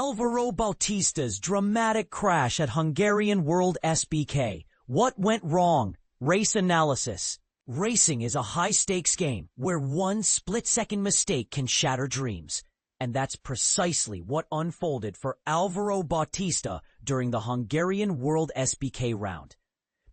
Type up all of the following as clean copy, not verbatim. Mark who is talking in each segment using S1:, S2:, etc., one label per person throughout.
S1: Alvaro Bautista's dramatic crash at Hungarian WorldSBK. What went wrong? Race analysis. Racing is a high-stakes game where one split-second mistake can shatter dreams. And that's precisely what unfolded for Alvaro Bautista during the Hungarian WorldSBK round,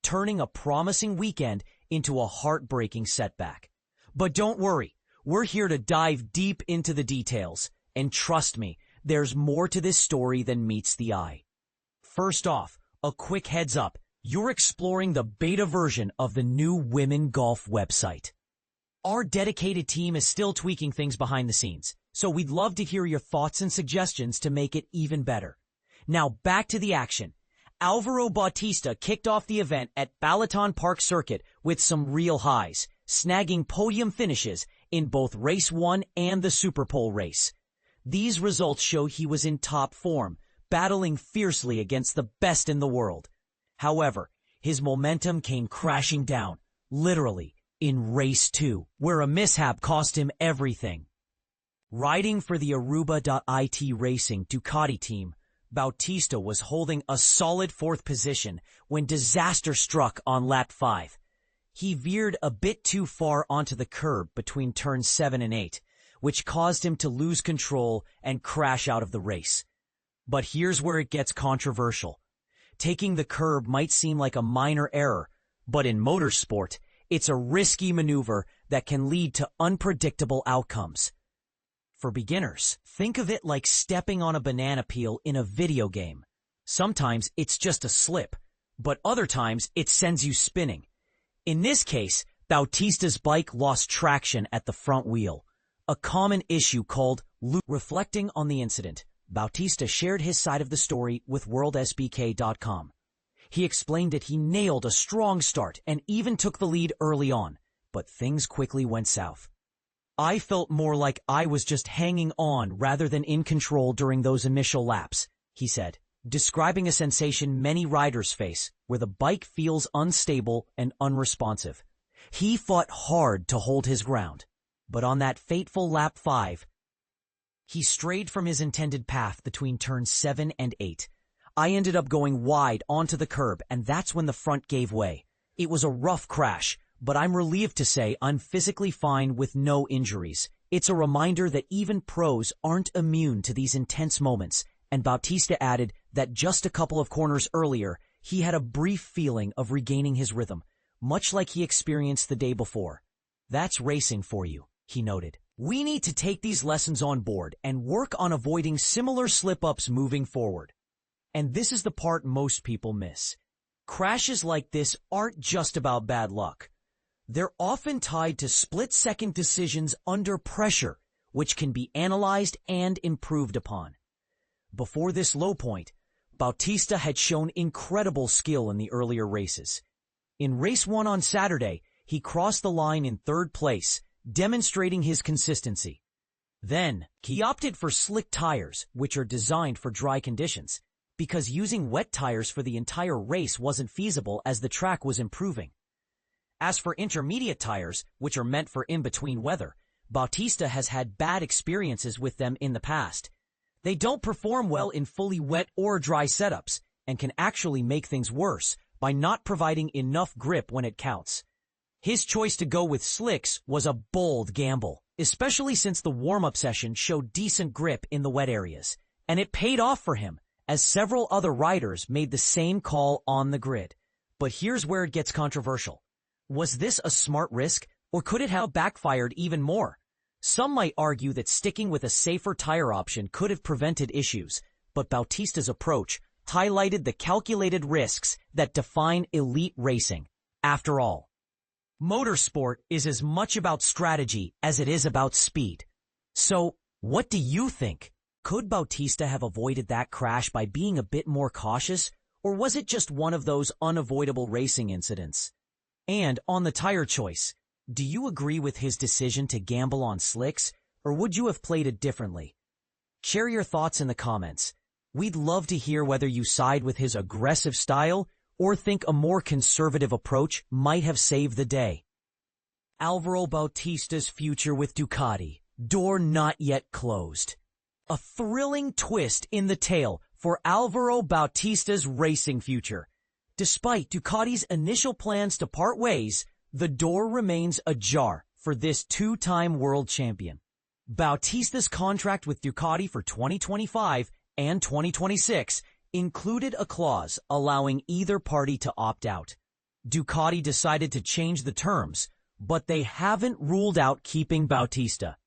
S1: turning a promising weekend into a heartbreaking setback. But don't worry, we're here to dive deep into the details. And trust me, there's more to this story than meets the eye. First off, a quick heads up. You're exploring the beta version of the new Women Golf website. Our dedicated team is still tweaking things behind the scenes, so we'd love to hear your thoughts and suggestions to make it even better. Now back to the action. Alvaro Bautista kicked off the event at Balaton Park Circuit with some real highs, snagging podium finishes in both Race 1 and the Superpole Race. These results show he was in top form, battling fiercely against the best in the world. However, his momentum came crashing down, literally, in Race 2, where a mishap cost him everything. Riding for the Aruba.it Racing Ducati team, Bautista was holding a solid fourth position when disaster struck on lap 5. He veered a bit too far onto the curb between turns 7 and 8, which caused him to lose control and crash out of the race. But here's where it gets controversial. Taking the curb might seem like a minor error, but in motorsport, it's a risky maneuver that can lead to unpredictable outcomes. For beginners, think of it like stepping on a banana peel in a video game. Sometimes it's just a slip, but other times it sends you spinning. In this case, Bautista's bike lost traction at the front wheel, a common issue called loop. Reflecting on the incident, Bautista shared his side of the story with WorldSBK.com. He explained that he nailed a strong start and even took the lead early on, but things quickly went south. I felt more like I was just hanging on rather than in control during those initial laps, he said, describing a sensation many riders face where the bike feels unstable and unresponsive. He fought hard to hold his ground, but on that fateful lap 5, he strayed from his intended path between turns 7 and 8. I ended up going wide onto the curb, and that's when the front gave way. It was a rough crash, but I'm relieved to say I'm physically fine with no injuries. It's a reminder that even pros aren't immune to these intense moments, and Bautista added that just a couple of corners earlier, he had a brief feeling of regaining his rhythm, much like he experienced the day before. That's racing for you, he noted. We need to take these lessons on board and work on avoiding similar slip-ups moving forward. And this is the part most people miss. Crashes like this aren't just about bad luck. They're often tied to split-second decisions under pressure, which can be analyzed and improved upon. Before this low point, Bautista had shown incredible skill in the earlier races. In Race 1 on Saturday, he crossed the line in third place, demonstrating his consistency. Then, he opted for slick tires, which are designed for dry conditions, because using wet tires for the entire race wasn't feasible as the track was improving. As for intermediate tires, which are meant for in-between weather, Bautista has had bad experiences with them in the past. They don't perform well in fully wet or dry setups, and can actually make things worse by not providing enough grip when it counts. His choice to go with slicks was a bold gamble, especially since the warm-up session showed decent grip in the wet areas. And it paid off for him, as several other riders made the same call on the grid. But here's where it gets controversial. Was this a smart risk, or could it have backfired even more? Some might argue that sticking with a safer tire option could have prevented issues, but Bautista's approach highlighted the calculated risks that define elite racing. After all, motorsport is as much about strategy as it is about speed. So, what do you think? Could Bautista have avoided that crash by being a bit more cautious, or was it just one of those unavoidable racing incidents? And on the tire choice, do you agree with his decision to gamble on slicks, or would you have played it differently? Share your thoughts in the comments. We'd love to hear whether you side with his aggressive style or think a more conservative approach might have saved the day. Alvaro Bautista's future with Ducati, door not yet closed. A thrilling twist in the tale for Alvaro Bautista's racing future. Despite Ducati's initial plans to part ways, the door remains ajar for this two-time world champion. Bautista's contract with Ducati for 2025 and 2026 included a clause allowing either party to opt out. Ducati decided to change the terms, but they haven't ruled out keeping Bautista.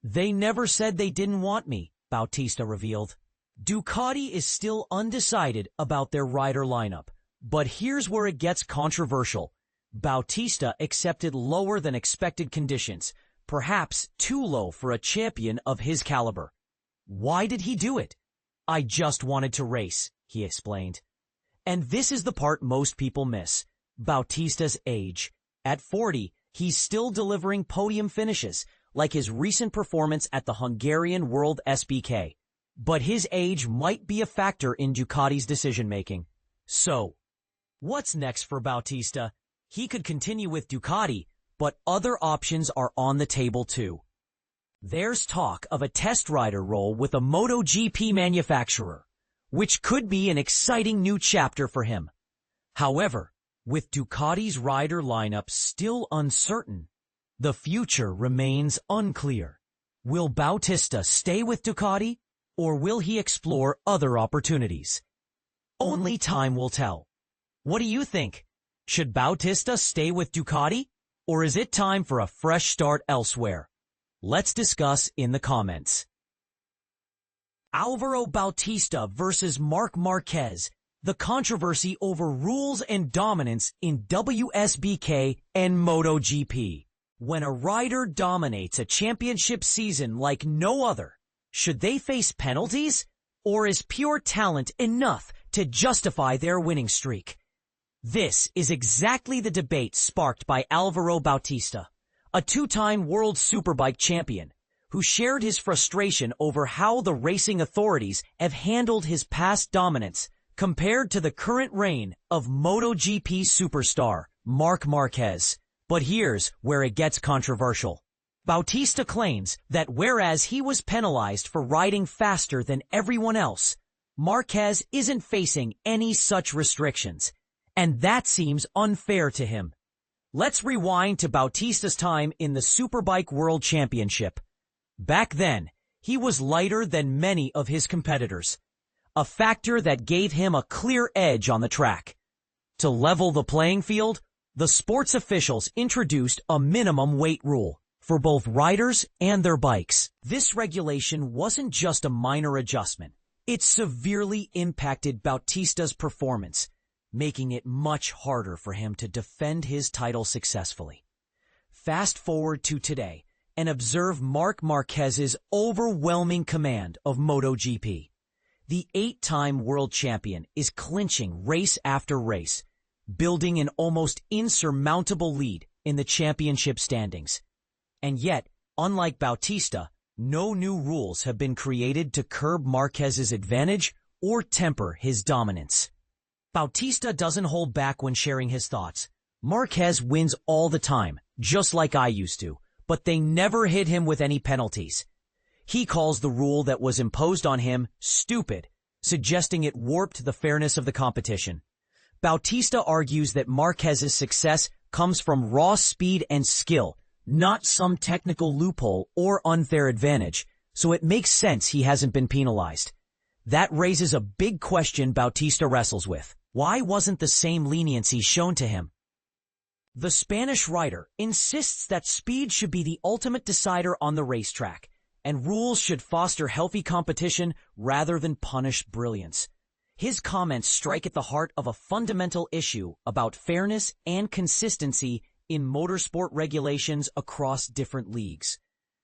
S1: "They never said they didn't want me," Bautista revealed. Ducati is still undecided about their rider lineup, but here's where it gets controversial. Bautista accepted lower than expected conditions, perhaps too low for a champion of his caliber. Why did he do it? "I just wanted to race," he explained. And this is the part most people miss: Bautista's age. At 40, he's still delivering podium finishes, like his recent performance at the Hungarian WorldSBK. But his age might be a factor in Ducati's decision-making. So, what's next for Bautista? He could continue with Ducati, but other options are on the table too. There's talk of a test rider role with a MotoGP manufacturer, which could be an exciting new chapter for him. However, with Ducati's rider lineup still uncertain, the future remains unclear. Will Bautista stay with Ducati, or will he explore other opportunities? Only time will tell. What do you think? Should Bautista stay with Ducati, or is it time for a fresh start elsewhere? Let's discuss in the comments. Alvaro Bautista versus Marc Marquez. The controversy over rules and dominance in WSBK and MotoGP. When a rider dominates a championship season like no other, should they face penalties, or is pure talent enough to justify their winning streak? This is exactly the debate sparked by Alvaro Bautista, a two-time world Superbike champion, who shared his frustration over how the racing authorities have handled his past dominance compared to the current reign of MotoGP superstar Marc Marquez. But here's where it gets controversial. Bautista claims that whereas he was penalized for riding faster than everyone else, Marquez isn't facing any such restrictions, and that seems unfair to him. Let's rewind to Bautista's time in the Superbike World Championship. Back then, he was lighter than many of his competitors, a factor that gave him a clear edge on the track. To level the playing field, the sports officials introduced a minimum weight rule for both riders and their bikes. This regulation wasn't just a minor adjustment. It severely impacted Bautista's performance, making it much harder for him to defend his title successfully. Fast forward to today and observe Marc Marquez's overwhelming command of MotoGP. The 8-time world champion is clinching race after race, building an almost insurmountable lead in the championship standings. And yet, unlike Bautista, no new rules have been created to curb Marquez's advantage or temper his dominance. Bautista doesn't hold back when sharing his thoughts. Marquez wins all the time, just like I used to, but they never hit him with any penalties. He calls the rule that was imposed on him stupid, suggesting it warped the fairness of the competition. Bautista argues that Marquez's success comes from raw speed and skill, not some technical loophole or unfair advantage, so it makes sense he hasn't been penalized. That raises a big question Bautista wrestles with. Why wasn't the same leniency shown to him? The Spanish rider insists that speed should be the ultimate decider on the racetrack, and rules should foster healthy competition rather than punish brilliance. His comments strike at the heart of a fundamental issue about fairness and consistency in motorsport regulations across different leagues.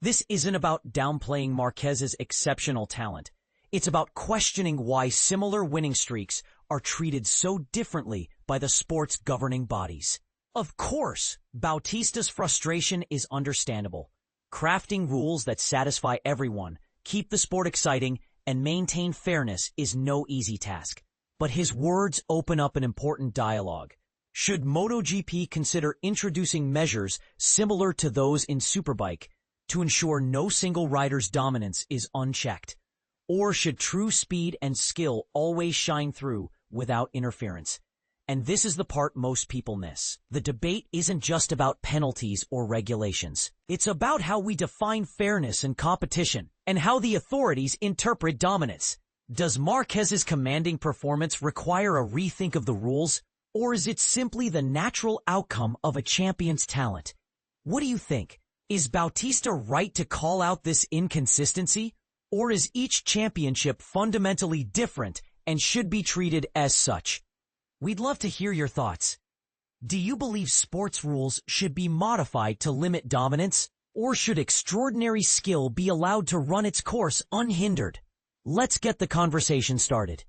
S1: This isn't about downplaying Marquez's exceptional talent. It's about questioning why similar winning streaks are treated so differently by the sport's governing bodies. Of course, Bautista's frustration is understandable. Crafting rules that satisfy everyone, keep the sport exciting, and maintain fairness is no easy task. But his words open up an important dialogue. Should MotoGP consider introducing measures similar to those in Superbike to ensure no single rider's dominance is unchecked? Or should true speed and skill always shine through without interference? And this is the part most people miss. The debate isn't just about penalties or regulations. It's about how we define fairness and competition, and how the authorities interpret dominance. Does Marquez's commanding performance require a rethink of the rules, or is it simply the natural outcome of a champion's talent? What do you think? Is Bautista right to call out this inconsistency? Or is each championship fundamentally different and should be treated as such? We'd love to hear your thoughts. Do you believe sports rules should be modified to limit dominance, or should extraordinary skill be allowed to run its course unhindered? Let's get the conversation started.